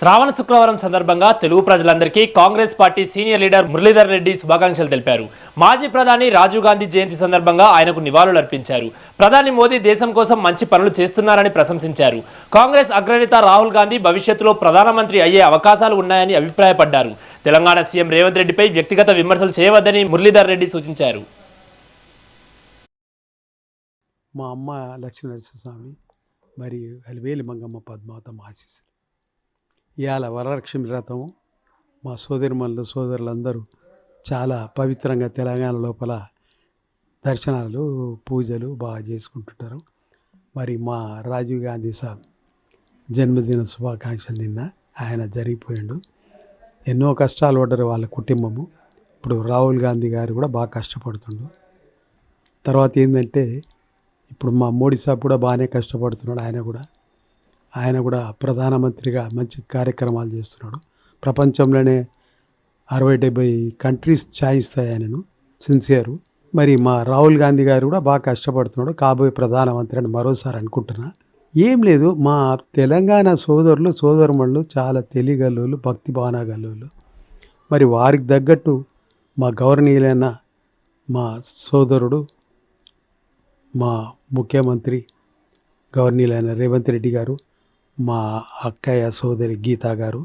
శ్రావణ శుక్రవారం సందర్భంగా తెలుగు ప్రజలందరికీ Congress party senior leader Muralidhar Reddy శుభాకాంక్షలు తెలిపారు. మాజీ ప్రధాని రాజీవ్ గాంధీ జయంతి సందర్భంగా ఆయనకు నివాళులర్పించారు. ప్రధాని మోదీ దేశం కోసం మంచి పనులు చేస్తున్నారని ప్రశంసించారు. కాంగ్రెస్ అగ్రనేత రాహుల్ గాంధీ భవిష్యత్తులో ప్రధానమంత్రి అయ్యే అవకాశాలు ఉన్నాయని అభిప్రాయపడ్డారు. తెలంగాణ సీఎం రేవంత్ రెడ్డిపై వ్యక్తిగత విమర్శలు చేయవద్దని మురళీధర్ రెడ్డి సూచించారు. మా అమ్మ లక్ష్మీనరసింహస్వామి మరియు అలివేలి మంగమ్మ పద్మావతమ్మ ఆశీస్సులు. ఇవాళ వరలక్ష్మి వ్రతం మా సోదరిమణులు సోదరులందరూ చాలా పవిత్రంగా తెలంగాణ లోపల దర్శనాలు పూజలు బాగా చేసుకుంటుంటారు. మరి మా రాజీవ్ గాంధీ సాబ్ జన్మదిన శుభాకాంక్షలు నిన్న ఆయన జరిగిపోయిండు. ఎన్నో కష్టాలు పడ్డారు వాళ్ళ కుటుంబము. ఇప్పుడు రాహుల్ గాంధీ గారు కూడా బాగా కష్టపడుతుండు. తర్వాత ఏంటంటే ఇప్పుడు మా మోడీ సాబ్ కూడా బాగానే కష్టపడుతున్నాడు. ఆయన కూడా ప్రధానమంత్రిగా మంచి కార్యక్రమాలు చేస్తున్నాడు. ప్రపంచంలోనే 60-70 కంట్రీస్ ఛాయిస్తాయి ఆయనను, సిన్సియరు. మరి మా రాహుల్ గాంధీ గారు కూడా బాగా కష్టపడుతున్నాడు. కాబోయే ప్రధానమంత్రి అని మరోసారి అనుకుంటున్నా. ఏం లేదు, మా తెలంగాణ సోదరులు సోదరుమణులు చాలా తెలియగల్లోళ్ళు, భక్తి భావనగల్లోళ్ళు. మరి వారికి తగ్గట్టు మా గౌరవనీయులైన మా సోదరుడు మా ముఖ్యమంత్రి గవర్నీయులైన రేవంత్ రెడ్డి గారు, మా అక్కయ్య సోదరి గీతా గారు,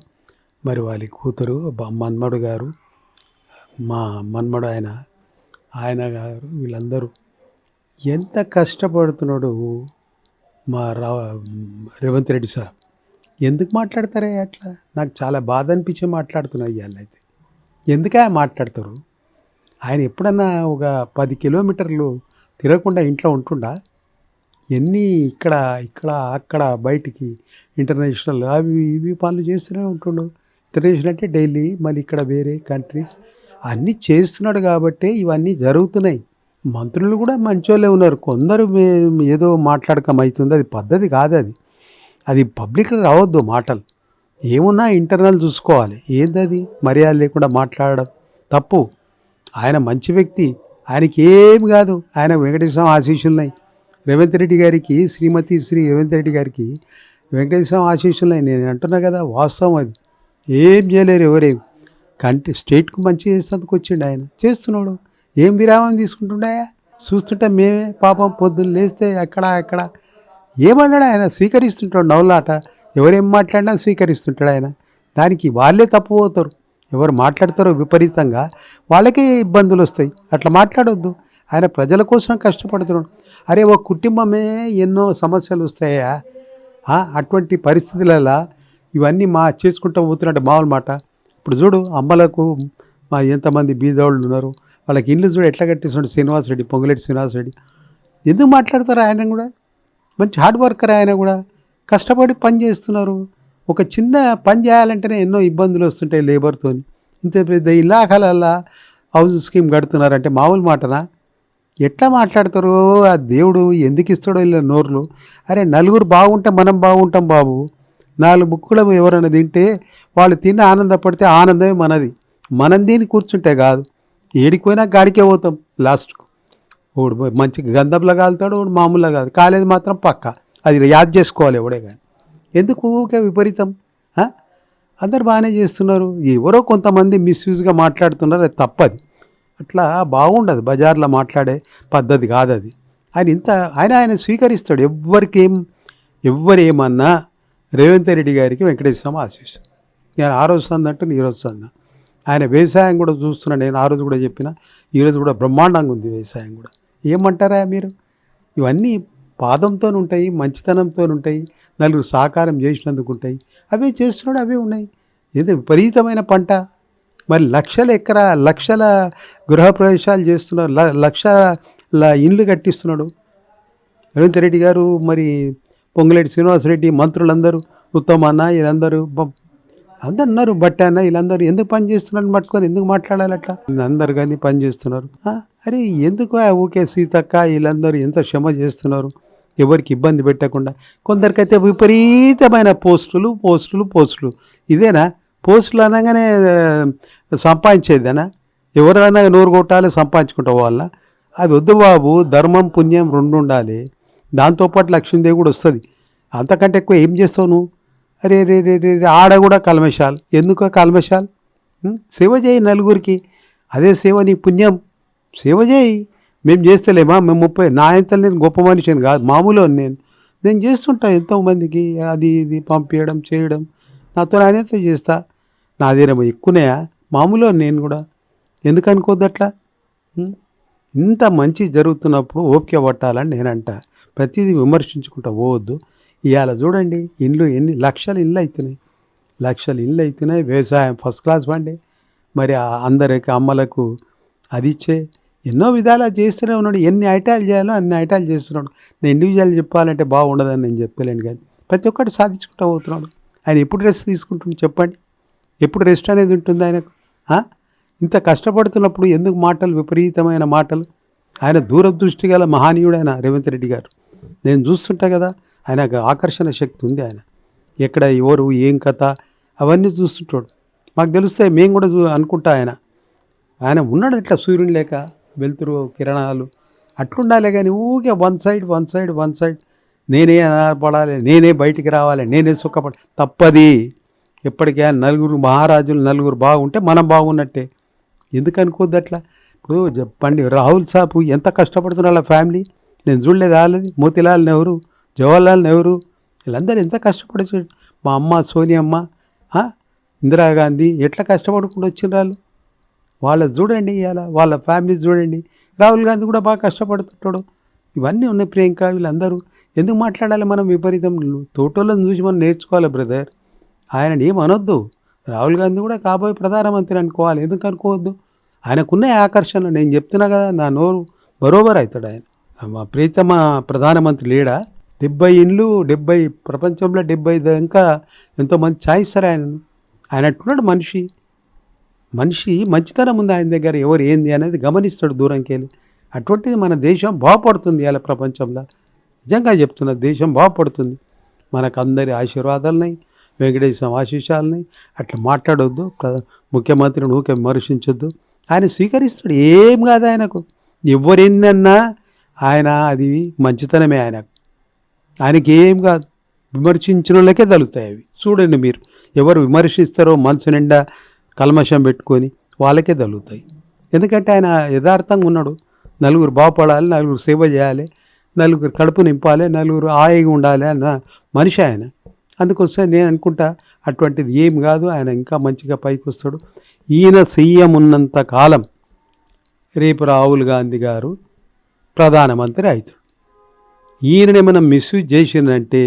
మరి వాళ్ళ కూతురు మన్మడు గారు, మా మన్మడు ఆయన గారు, వీళ్ళందరూ ఎంత కష్టపడుతున్నాడు మా రేవంత్ రెడ్డి సార్. ఎందుకు మాట్లాడతారే అట్లా? నాకు చాలా బాధ అనిపించి మాట్లాడుతున్నా. ఇవాళైతే ఎందుకే మాట్లాడతారు? ఆయన ఎప్పుడన్నా ఒక 10 కిలోమీటర్లు తిరగకుండా ఇంట్లో ఉంటుండా? ఎన్ని ఇక్కడ అక్కడ బయటికి ఇంటర్నేషనల్ అవి ఇవి పనులు చేస్తూనే ఉంటుండు. ఇంటర్నేషనల్ అంటే ఢిల్లీ, మళ్ళీ ఇక్కడ వేరే కంట్రీస్ అన్నీ చేస్తున్నాడు కాబట్టే ఇవన్నీ జరుగుతున్నాయి. మంత్రులు కూడా మంచోళ్ళే ఉన్నారు. కొందరు ఏదో మాట్లాడకమవుతుంది, అది పద్ధతి కాదు. అది పబ్లిక్లో రావద్దు మాటలు. ఏమున్నా ఇంటర్నల్ చూసుకోవాలి. ఏందది మర్యాద లేకుండా మాట్లాడడం తప్పు. ఆయన మంచి వ్యక్తి, ఆయనకి ఏం కాదు. ఆయన వెంకటేశ్వర ఆశీస్సులున్నాయి. రేవంత్ రెడ్డి గారికి శ్రీమతి శ్రీ రేవంత్ రెడ్డి గారికి వెంకటేశ్వర ఆశీస్సులున్నాయి. నేను అంటున్నా కదా, వాస్తవం అది. ఏం చేయలేరు ఎవరేం. స్టేట్కు మంచి చేసేందుకు వచ్చిండు ఆయన, చేస్తున్నాడు. ఏం విరామం తీసుకుంటుండయా చూస్తుంటే మేమే పాపం పొద్దున్న లేస్తే ఎక్కడ ఏమన్నాడు ఆయన, స్వీకరిస్తుంటాడు. నవ్వులాట ఎవరేం మాట్లాడినా స్వీకరిస్తుంటాడు ఆయన. దానికి వాళ్ళే తప్పుపోతారు. ఎవరు మాట్లాడతారో విపరీతంగా వాళ్ళకే ఇబ్బందులు వస్తాయి. అట్లా మాట్లాడొద్దు. ఆయన ప్రజల కోసం కష్టపడుతున్నాడు. అరే ఒక కుటుంబమే ఎన్నో సమస్యలు వస్తాయా? అటువంటి పరిస్థితులలో ఇవన్నీ చేసుకుంటూ పోతున్నట్టు మామూలు మాట. ఇప్పుడు చూడు, అమ్మలకు మా ఎంతమంది బీదవాళ్ళు ఉన్నారు, వాళ్ళకి ఇల్లు చూడు ఎట్లా కట్టిస్తున్నాడు శ్రీనివాసరెడ్డి, పొంగులేటి శ్రీనివాసరెడ్డి. ఎందుకు మాట్లాడతారు? ఆయన కూడా మంచి హార్డ్ వర్కర్. ఆయన కూడా కష్టపడి పని చేస్తున్నారు. ఒక చిన్న పని చేయాలంటేనే ఎన్నో ఇబ్బందులు వస్తుంటాయి లేబర్తో. ఇంత పెద్ద ఇలాఖలల్లా హౌస్ స్కీమ్ కడుతున్నారంటే మామూలు మాటనా? ఎట్లా మాట్లాడతారో ఆ దేవుడు ఎందుకు ఇస్తాడో ఇలా నోర్లు. అరే నలుగురు బాగుంటే మనం బాగుంటాం బాబు. 4 బుక్కులు ఎవరైనా తింటే వాళ్ళు తిని ఆనందపడితే ఆనందమే మనది. మనం దీన్ని కూర్చుంటే కాదు. ఏడికి పోయినా గాడికే పోతాం లాస్ట్కు. ఓడు మంచిగా గంధంలో కాలుతాడు, ఓడు మామూలుగా కాదు. కాలేదు మాత్రం పక్క. అది యాద్ చేసుకోవాలి ఎవడే కానీ. ఎందుకు ఊరికే విపరీతం? అందరు బాగానే చేస్తున్నారు. ఎవరో కొంతమంది మిస్యూజ్గా మాట్లాడుతున్నారు, అది తప్పది. అట్లా బాగుండదు. బజార్లో మాట్లాడే పద్ధతి కాదు అది. ఆయన స్వీకరిస్తాడు. ఎవరేమన్నా రేవంత్ రెడ్డి గారికి వెంకటేశ్వర ఆశీస్సు. నేను ఆ రోజు సందంటూ ఈ రోజు సందా. ఆయన వ్యవసాయం కూడా చూస్తున్నాను. నేను ఆ రోజు కూడా చెప్పిన, ఈరోజు కూడా బ్రహ్మాండంగా ఉంది వ్యవసాయం కూడా. ఏమంటారా మీరు? ఇవన్నీ పాదంతో ఉంటాయి, మంచితనంతో ఉంటాయి, నలుగురు సహకారం చేసినందుకు ఉంటాయి. అవే చేస్తున్నాడు, అవే ఉన్నాయి. ఏదో విపరీతమైన పంట. మరి లక్షల గృహప్రవేశాలు చేస్తున్నారు, లక్షల ఇండ్లు కట్టిస్తున్నాడు రేవంత్ రెడ్డి గారు. మరి పొంగులేటి శ్రీనివాసరెడ్డి, మంత్రులందరూ, ఉత్తమన్న, వీళ్ళందరూ అందరు ఉన్నారు, బట్ట అన్న, వీళ్ళందరూ ఎందుకు పని చేస్తున్నారని పట్టుకొని ఎందుకు మాట్లాడాలి అట్లా? అందరు కానీ పని చేస్తున్నారు. అరే ఎందుకు ఊకే సీతక్క వీళ్ళందరూ ఎంత శ్రమ చేస్తున్నారు ఎవరికి ఇబ్బంది పెట్టకుండా. కొందరికైతే విపరీతమైన పోస్టులు. ఇదేనా పోస్టులు అనగానే సంపాదించేదేనా? ఎవరైనా నోరు కొట్టాలి, సంపాదించుకుంటా వాళ్ళ. అది వద్దు బాబు. ధర్మం పుణ్యం 2 ఉండాలి. దాంతోపాటు లక్ష్మీదేవి కూడా వస్తుంది. అంతకంటే ఎక్కువ ఏం చేస్తావు నువ్వు? అరే రే రే రే రే, ఆడ కూడా కల్మషాలు. ఎందుకో కల్మషాలు? సేవ చేయి నలుగురికి, అదే సేవ నీ పుణ్యం. సేవ చేయి. మేము చేస్తలేమా? మేము 30 నా ఎంత నేను గొప్ప మనిషిని కాదు, మామూలు నేను చేస్తుంటా ఎంతోమందికి అది ఇది పంపించడం చేయడం, నాతో ఆయనత చేస్తా. నాదేమో ఎక్కువనాయా? మామూలు నేను కూడా. ఎందుకు అనుకోద్దు అట్లా? ఇంత మంచి జరుగుతున్నప్పుడు ఓపిక పట్టాలని నేనంట. ప్రతిదీ విమర్శించుకుంటా పోవద్దు. ఇవాళ చూడండి, ఎన్ని లక్షల ఇండ్లు అవుతున్నాయి. వ్యవసాయం ఫస్ట్ క్లాస్ పండి, మరి అందరికి అమ్మలకు అది ఇచ్చే ఎన్నో విధాలా చేస్తూనే ఉన్నాడు. ఎన్ని ఐటాలు చేయాలో అన్ని ఐటాలు చేస్తున్నాడు. నేను ఇండివిజువల్ చెప్పాలంటే బాగుండదని నేను చెప్పలేను, కానీ ప్రతి ఒక్కటి సాధించుకుంటూ పోతున్నాడు. ఆయన ఎప్పుడు రెస్ట్ తీసుకుంటుంది చెప్పండి? ఎప్పుడు రెస్ట్ అనేది ఉంటుంది ఆయనకు? ఇంత కష్టపడుతున్నప్పుడు ఎందుకు మాటలు, విపరీతమైన మాటలు? ఆయన దూరదృష్టి గల మహానీయుడైన రేవంత్ రెడ్డి గారు. నేను చూస్తుంటా కదా, ఆయనకు ఆకర్షణ శక్తి ఉంది. ఆయన ఎక్కడ ఎవరు ఏం కథ అవన్నీ చూస్తుంటాడు. మాకు తెలుస్తాయి, మేము కూడా అనుకుంటా. ఆయన ఉన్నాడు ఇట్లా సూర్యుని లేక, వెలుతురు కిరణాలు అట్లుండాలి. కానీ ఊరికే వన్ సైడ్ నేనే పడాలి, నేనే బయటికి రావాలి, నేనే సుఖపడాలి. తప్పది. ఎప్పటికైనా నలుగురు మహారాజులు నలుగురు బాగుంటే మనం బాగున్నట్టే. ఎందుకు అనుకోద్దు అట్లా? ఇప్పుడు చెప్పండి, రాహుల్ సాబు ఎంత కష్టపడుతున్నారు వాళ్ళ ఫ్యామిలీ. నేను చూడలేదు వాళ్ళది. మోతీలాల్ నెహ్రూ, జవహర్లాల్ నెహ్రూ వీళ్ళందరూ ఎంత కష్టపడి, మా అమ్మ సోనియమ్మ, ఇందిరాగాంధీ ఎట్లా కష్టపడుకుంటూ వచ్చిన వాళ్ళ చూడండి. ఇవాళ వాళ్ళ ఫ్యామిలీస్ చూడండి. రాహుల్ గాంధీ కూడా బాగా కష్టపడుతుంటాడు. ఇవన్నీ ఉన్నాయి. ప్రియాంక వీళ్ళందరూ ఎందుకు మాట్లాడాలి మనం విపరీతం? తోటోళ్ళని చూసి మనం నేర్చుకోవాలి బ్రదర్. ఆయనని ఏమనొద్దు. రాహుల్ గాంధీ కూడా కాబోయే ప్రధానమంత్రి అనుకోవాలి. ఎందుకు అనుకోవద్దు? ఆయనకున్న ఆకర్షణ నేను చెప్తున్నా కదా, నా నోరు బరోబర్ అవుతాడు ఆయన. మా ప్రీతమ ప్రధానమంత్రి లేడా? 70 ఇండ్లు, 70 ప్రపంచంలో 70 ఇంకా ఎంతోమంది ఛాయిస్తారు ఆయనను. ఆయన అట్టున్నాడు మనిషి మంచితనం ఉంది ఆయన దగ్గర. ఎవరు ఏంది అనేది గమనిస్తాడు దూరంకి వెళ్ళి. అటువంటిది మన దేశం బాగుపడుతుంది ఇలా ప్రపంచంలో. నిజంగా చెప్తున్నా, దేశం బాగుపడుతుంది. మనకు అందరి ఆశీర్వాదాలున్నాయి, వెంకటేశ్వర ఆశీస్సాలున్నాయి. అట్లా మాట్లాడొద్దు. ముఖ్యమంత్రిని ఊకే విమర్శించొద్దు. ఆయన స్వీకరిస్తాడు, ఏం కాదు ఆయనకు. ఎవరెన్నన్నా ఆయన అది మంచితనమే ఆయనకి ఏం కాదు. విమర్శించిన వాళ్ళకే తగులుతాయి అవి. చూడండి మీరు, ఎవరు విమర్శిస్తారో మనసు నిండా కల్మషం పెట్టుకొని వాళ్ళకే తగులుతాయి. ఎందుకంటే ఆయన యథార్థంగా ఉన్నాడు. నలుగురు బాగుపడాలి, నలుగురు సేవ చేయాలి, నలుగురు కడుపు నింపాలి, నలుగురు హాయిగా ఉండాలి అన్న మనిషి ఆయన. అందుకోసం నేను అనుకుంటా అటువంటిది ఏం కాదు. ఆయన ఇంకా మంచిగా పైకి వస్తాడు. ఈయన సీఎం ఉన్నంత కాలం రేపు రాహుల్ గాంధీ గారు ప్రధానమంత్రి అవుతాడు. ఈయనని మనం మిస్యూజ్ చేసిందంటే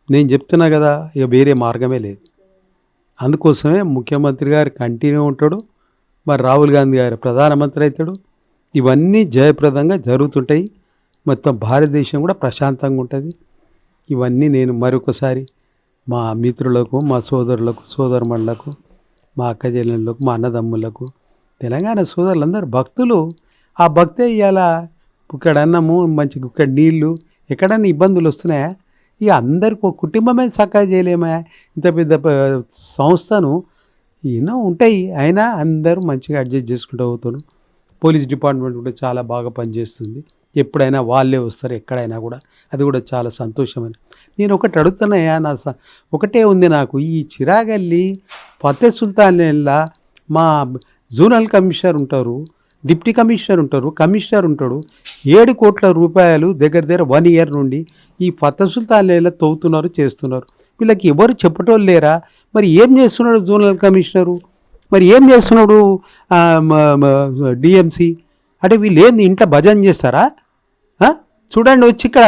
నేను చెప్తున్నా కదా, ఇక వేరే మార్గమే లేదు. అందుకోసమే ముఖ్యమంత్రి గారు కంటిన్యూ ఉంటాడు, మరి రాహుల్ గాంధీ గారు ప్రధానమంత్రి అవుతాడు. ఇవన్నీ జయప్రదంగా జరుగుతుంటాయి. మొత్తం భారతదేశం కూడా ప్రశాంతంగా ఉంటుంది. ఇవన్నీ నేను మరొకసారి మా మిత్రులకు, మా సోదరులకు, సోదరుమణులకు, మా అక్క చెల్లెళ్ళకు, మా అన్నదమ్ములకు, తెలంగాణ సోదరులందరూ భక్తులు. ఆ భక్తే ఇవాళ ఇక్కడ అన్నము మంచి ఇక్కడ నీళ్ళు ఎక్కడన్నా ఇబ్బందులు వస్తున్నాయా? ఇక అందరికి ఒక కుటుంబమే చక్కగా చేయలేమా? ఇంత పెద్ద సంస్థను ఎన్నో ఉంటాయి. అయినా అందరూ మంచిగా అడ్జస్ట్ చేసుకుంటూ పోతారు. పోలీస్ డిపార్ట్మెంట్ కూడా చాలా బాగా పనిచేస్తుంది. ఎప్పుడైనా వాళ్ళే వస్తారు ఎక్కడైనా కూడా. అది కూడా చాలా సంతోషమని నేను ఒకటి అడుగుతున్నాయా. ఒకటే ఉంది నాకు, ఈ చిరాగల్లి ఫతే సుల్తాన్లా మా జోనల్ కమిషనర్ ఉంటారు, డిప్టీ కమిషనర్ ఉంటారు, కమిషనర్ ఉంటాడు. 7 కోట్ల రూపాయలు దగ్గర 1 ఇయర్ నుండి ఈ ఫతే సుల్తాన్లా తవ్వుతున్నారు, చేస్తున్నారు. వీళ్ళకి ఎవరు చెప్పటోళ్ళు లేరా? మరి ఏం చేస్తున్నాడు జోనల్ కమిషనరు? మరి ఏం చేస్తున్నాడు డిఎంసి? అంటే వీళ్ళు ఏంది ఇంట్లో భజన చేస్తారా? చూడండి, వచ్చి ఇక్కడ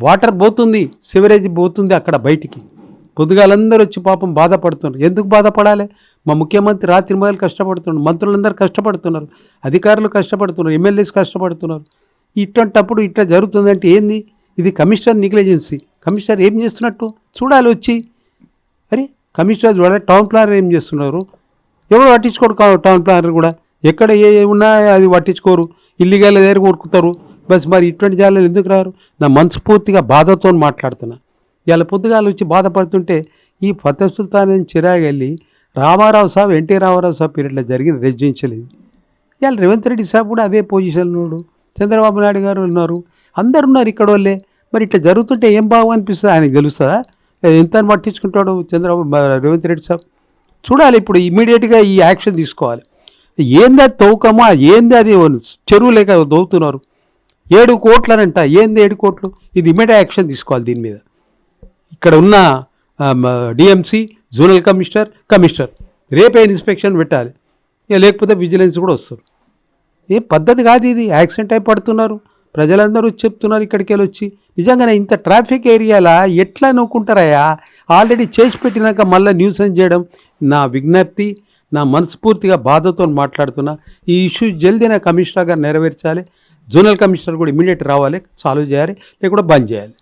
వాటర్ పోతుంది, సివరేజ్ పోతుంది అక్కడ బయటికి. పొద్దుగాలందరూ వచ్చి పాపం బాధపడుతున్నారు. ఎందుకు బాధపడాలి? మా ముఖ్యమంత్రి రాత్రి మొదలు కష్టపడుతున్నారు, మంత్రులందరూ కష్టపడుతున్నారు, అధికారులు కష్టపడుతున్నారు, ఎమ్మెల్యేస్ కష్టపడుతున్నారు. ఇట్లాంటప్పుడు ఇట్లా జరుగుతుందంటే ఏంది? ఇది కమిషనర్ నెగ్లిజెన్సీ. కమిషనర్ ఏం చేస్తున్నట్టు చూడాలి వచ్చి. అరే కమిషనర్ చూడాలి, టౌన్ ప్లానర్ ఏం చేస్తున్నారు? ఎవరు పట్టించుకోరు. టౌన్ ప్లానర్ కూడా ఎక్కడ ఏ ఉన్నా అది పట్టించుకోరు, ఇల్లీగల్ దగ్గర కొరుకుతారు. బస్ మరి ఇటువంటి జాగాలు ఎందుకు రారు? నా మనస్ఫూర్తిగా బాధతో మాట్లాడుతున్నా. ఇవాళ పొద్దుగాలు వచ్చి బాధపడుతుంటే ఈ ఫతే సుల్తాన్ చిరాగెళ్ళి రామారావు సాబ్, ఎన్టీ రామారావు సాబ్ పీరియడ్లో జరిగిన రెసిడెన్షియల్ ఇది. ఇవాళ రేవంత్ రెడ్డి సాబ్ కూడా అదే పొజిషన్లో ఉన్నాడు, చంద్రబాబు నాయుడు గారు ఉన్నారు, అందరు ఉన్నారు ఇక్కడ వాళ్ళే. మరి ఇట్లా జరుగుతుంటే ఏం బాగు అనిపిస్తుంది? ఆయనకు తెలుస్తుందా? ఎంత అని పట్టించుకుంటాడు రేవంత్ రెడ్డి సాబ్? చూడాలి, ఇప్పుడు ఇమీడియట్గా ఈ యాక్షన్ తీసుకోవాలి. ఏంది అది తవ్వుకమా, ఏంది అది చెరువు లేక తవ్వుతున్నారు, 7 కోట్లనంట, ఏంది 7 కోట్లు? ఇది ఇమీడియట్ యాక్షన్ తీసుకోవాలి దీని మీద. ఇక్కడ ఉన్న డిఎంసి, జోనల్ కమిషనర్ రేపే ఇన్స్పెక్షన్ పెట్టాలి, ఇక లేకపోతే విజిలెన్స్ కూడా వస్తారు. ఏం పద్ధతి కాదు ఇది. యాక్సిడెంట్ అయి పడుతున్నారు, ప్రజలందరూ చెప్తున్నారు ఇక్కడికి వెళ్ళి వచ్చి. నిజంగానే ఇంత ట్రాఫిక్ ఏరియాలా ఎట్లా నవ్వుకుంటారయ్యా? ఆల్రెడీ చేసి పెట్టినాక మళ్ళీ న్యూసెన్స్ చేయడం. నా విజ్ఞప్తి, నా మనస్ఫూర్తిగా బాధతో మాట్లాడుతున్నా, ఈ ఇష్యూ జల్దీ నా కమిషనర్ గారు నెరవేర్చాలి. జోనల్ కమిషనర్ కూడా ఇమీడియట్ రావాలి, సాల్వ్ చేయాలి, లేకుండా బంద్ చేయాలి.